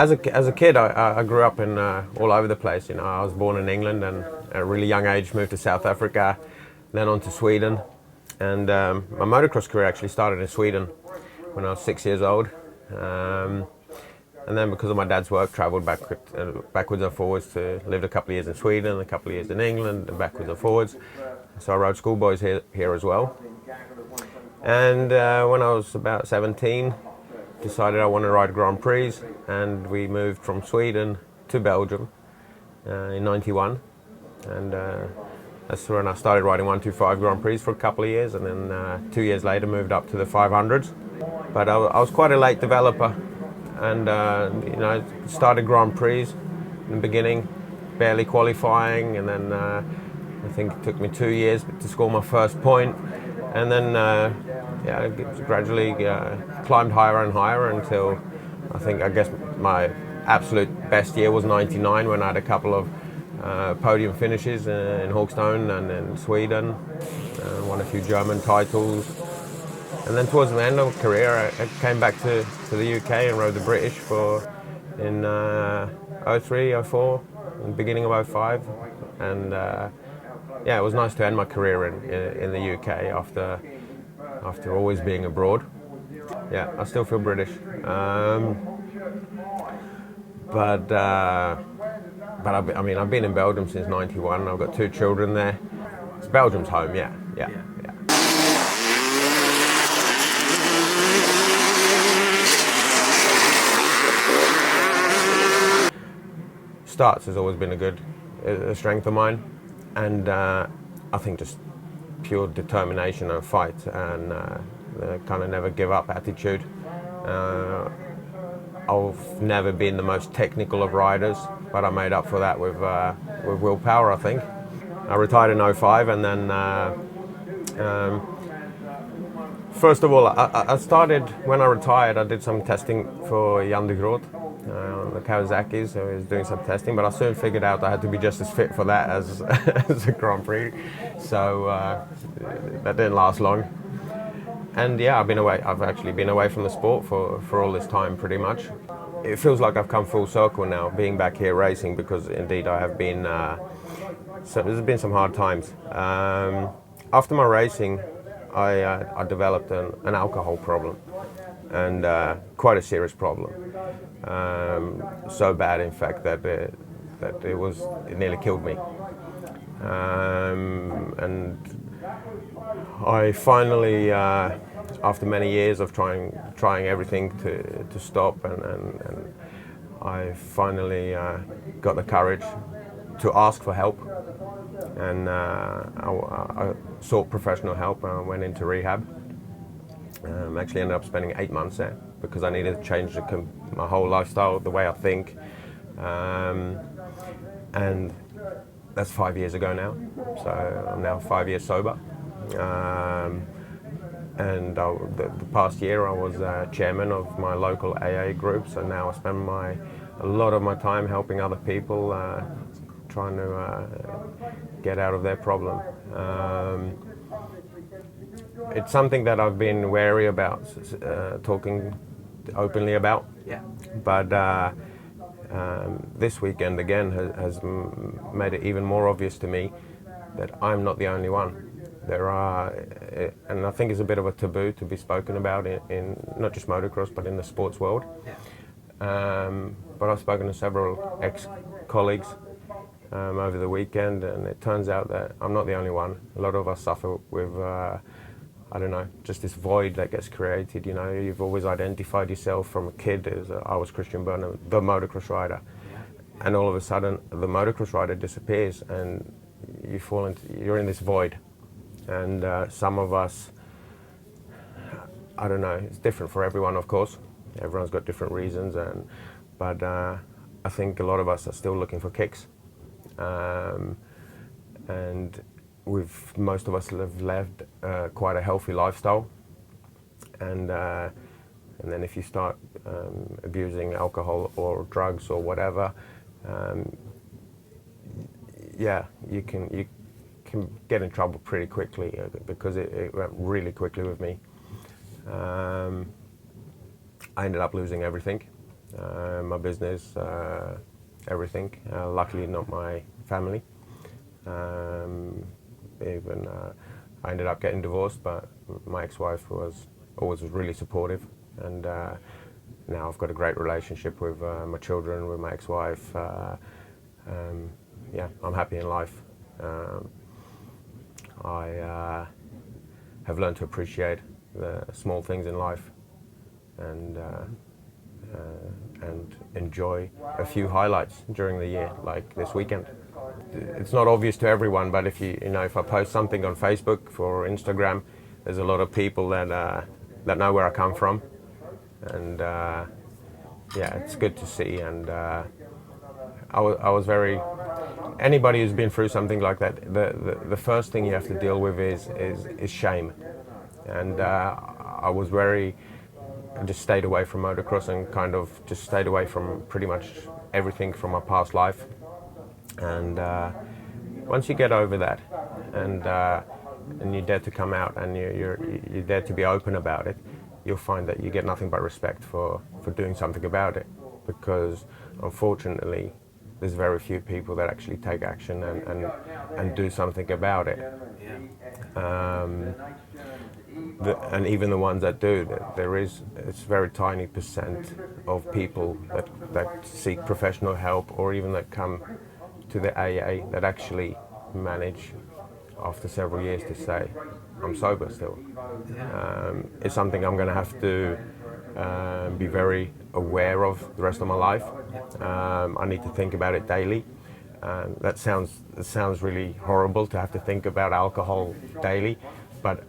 as a kid, I grew up in all over the place. You know, I was born in England and at a really young age moved to South Africa, then on to Sweden, and my motocross career actually started in Sweden when I was 6 years old. And then because of my dad's work, travelled backwards and forwards lived a couple of years in Sweden, a couple of years in England, and backwards and forwards. So I rode schoolboys here as well. And when I was about 17, decided I wanted to ride Grand Prix, and we moved from Sweden to Belgium in '91. And that's when I started riding 125 Grand Prix for a couple of years, and then 2 years later moved up to the 500s. But I was quite a late developer, and you know, started Grand Prix in the beginning, barely qualifying, and then I think it took me 2 years to score my first point, and then yeah, gradually climbed higher and higher until I guess my absolute best year was '99, when I had a couple of podium finishes in Hawkstone and in Sweden, won a few German titles. And then towards the end of my career, I came back to the UK and rode the British in 03, 04, and the beginning of 05. And yeah, it was nice to end my career in the UK after always being abroad. Yeah, I still feel British. But I mean, I've been in Belgium since '91. I've got 2 children there. It's Belgium's home, yeah. Starts has always been a strength of mine, and I think just pure determination and fight, and the kind of never give up attitude. I've never been the most technical of riders, but I made up for that with willpower, I think. I retired in 05, and then first of all, I started, when I retired, I did some testing for Jan de Groot, the Kawasaki's, so I was doing some testing, but I soon figured out I had to be just as fit for that as, as a Grand Prix, so that didn't last long. And yeah, I've actually been away from the sport for all this time, pretty much. It feels like I've come full circle now, being back here racing, because indeed I have been, so there's been some hard times. After my racing, I developed an alcohol problem, and quite a serious problem. So bad, in fact, that it nearly killed me. And I finally, after many years of trying everything to stop, and I finally got the courage to ask for help, and I sought professional help and went into rehab. Actually ended up spending 8 months there because I needed to change my whole lifestyle, the way I think, and that's 5 years ago now. So I'm now 5 years sober. And the past year I was chairman of my local AA group, so now I spend a lot of my time helping other people, trying to get out of their problem. It's something that I've been wary about talking openly about. Yeah. But this weekend again has made it even more obvious to me that I'm not the only one. There are, and I think it's a bit of a taboo to be spoken about in not just motocross, but in the sports world. Yeah. But I've spoken to several ex-colleagues over the weekend, and it turns out that I'm not the only one. A lot of us suffer with, I don't know, just this void that gets created. You know, you've always identified yourself from a kid as I was Christian Burnham, the motocross rider, and all of a sudden the motocross rider disappears, and you're in this void. And some of us, I don't know, it's different for everyone, of course. Everyone's got different reasons, but I think a lot of us are still looking for kicks. And most of us have led quite a healthy lifestyle. And then if you start abusing alcohol or drugs or whatever, yeah, you can get in trouble pretty quickly, because it went really quickly with me. I ended up losing everything. my business, everything. Luckily, not my family. Even I ended up getting divorced, but my ex-wife was always really supportive, and now I've got a great relationship with my children, with my ex-wife. Yeah, I'm happy in life. I have learned to appreciate the small things in life, and enjoy a few highlights during the year, like this weekend. It's not obvious to everyone, but if if I post something on Facebook or Instagram, there's a lot of people that know where I come from, and yeah, it's good to see. And I was very. Anybody who's been through something like that, the first thing you have to deal with is shame, and I was very. I just stayed away from motocross and kind of just stayed away from pretty much everything from my past life. And once you get over that, and you dare to come out, and you dare to be open about it, you'll find that you get nothing but respect for doing something about it. Because unfortunately, there's very few people that actually take action and do something about it. And even the ones that do, it's a very tiny percent of people that seek professional help, or even that come to the AA, that actually manage after several years to say, I'm sober still. It's something I'm going to have to be very aware of the rest of my life. I need to think about it daily. It sounds really horrible to have to think about alcohol daily, but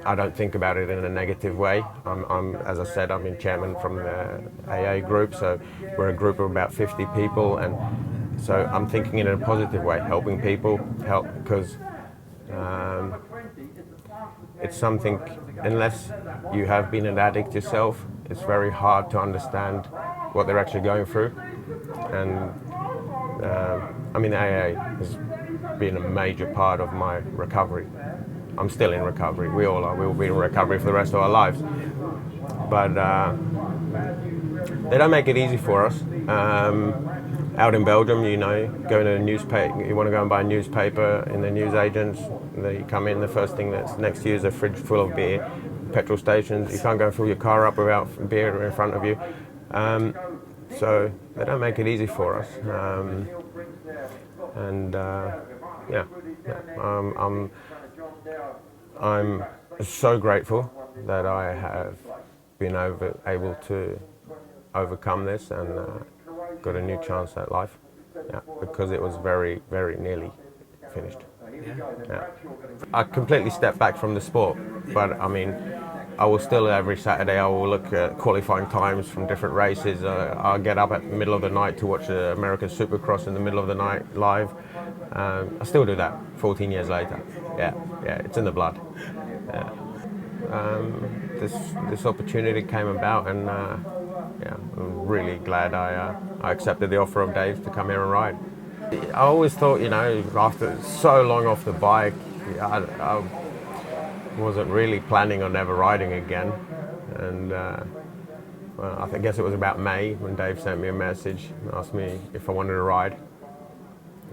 I don't think about it in a negative way. As I said, I'm in chairman from the AA group, so we're a group of about 50 people, and so I'm thinking in a positive way, helping people, because it's something, unless you have been an addict yourself, it's very hard to understand what they're actually going through. And AA has been a major part of my recovery. I'm still in recovery. We all are. We will be in recovery for the rest of our lives. But they don't make it easy for us. Out in Belgium, going to a newspaper, you want to go and buy a newspaper in the newsagents, you come in, the first thing that's next to you is a fridge full of beer. Petrol stations, you can't go and fill your car up without beer in front of you. So they don't make it easy for us. I'm so grateful that I have been able to overcome this and got a new chance at life. Yeah, because it was very, very nearly finished. Yeah. I completely stepped back from the sport, but I will still, every Saturday I will look at qualifying times from different races. I'll get up at the middle of the night to watch the American Supercross in the middle of the night live. I still do that 14 years later. Yeah, it's in the blood. Yeah. This opportunity came about, and I'm really glad I accepted the offer of Dave to come here and ride. I always thought, after so long off the bike, I wasn't really planning on ever riding again. And I guess it was about May when Dave sent me a message and asked me if I wanted to ride.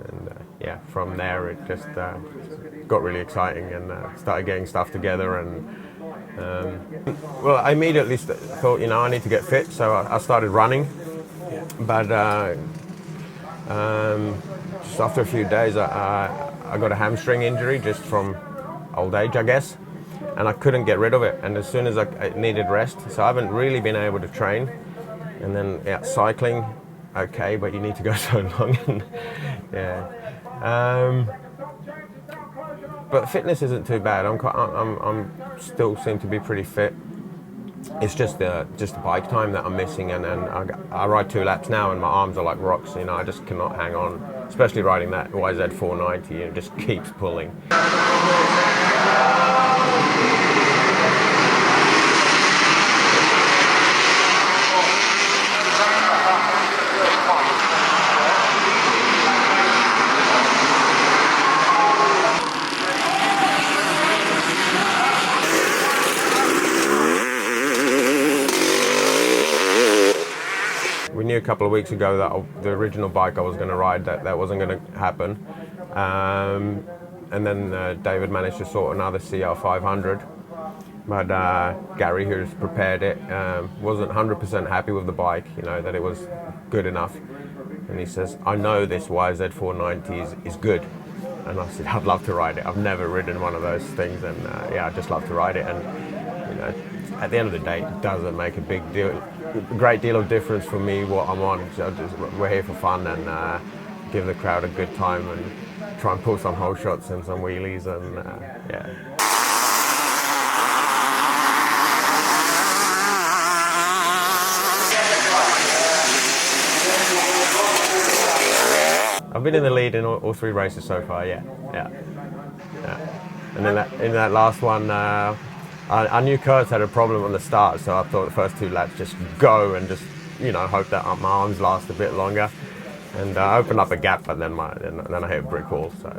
And from there it just got really exciting, and started getting stuff together. And well, I immediately thought, I need to get fit, so I started running. But just after a few days, I got a hamstring injury just from old age, I guess, and I couldn't get rid of it. And as soon as I needed rest, so I haven't really been able to train. And then cycling, okay, but you need to go so long. But fitness isn't too bad. I'm still seem to be pretty fit. It's just the bike time that I'm missing, and I ride 2 laps now, and my arms are like rocks. I just cannot hang on, especially riding that YZ 490. It just keeps pulling. knew a couple of weeks ago that the original bike I was going to ride, that wasn't going to happen. And then David managed to sort another CR500. But Gary, who's prepared it, wasn't 100% happy with the bike, you know, that it was good enough. And he says, I know this YZ490 is good. And I said, I'd love to ride it. I've never ridden one of those things, and yeah, I'd just love to ride it. And you know, at the end of the day, it doesn't make a great deal of difference for me what I'm on. We're here for fun and give the crowd a good time and try and pull some hole shots and some wheelies, and yeah. I've been in the lead in all three races so far, yeah. And in that last one, I knew Kurtz had a problem on the start, so I thought the first two laps just go and just, you know, hope that my arms last a bit longer. And I opened up a gap, but then I hit a brick wall, so.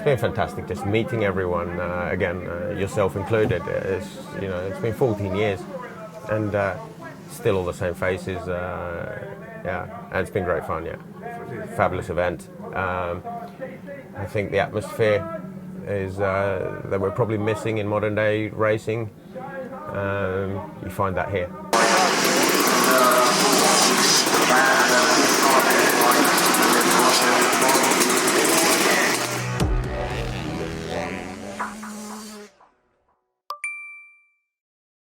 It's been fantastic, just meeting everyone again, yourself included. It's been 14 years, and still all the same faces. Yeah, and it's been great fun. Yeah, fabulous event. I think the atmosphere is that we're probably missing in modern day racing. You find that here.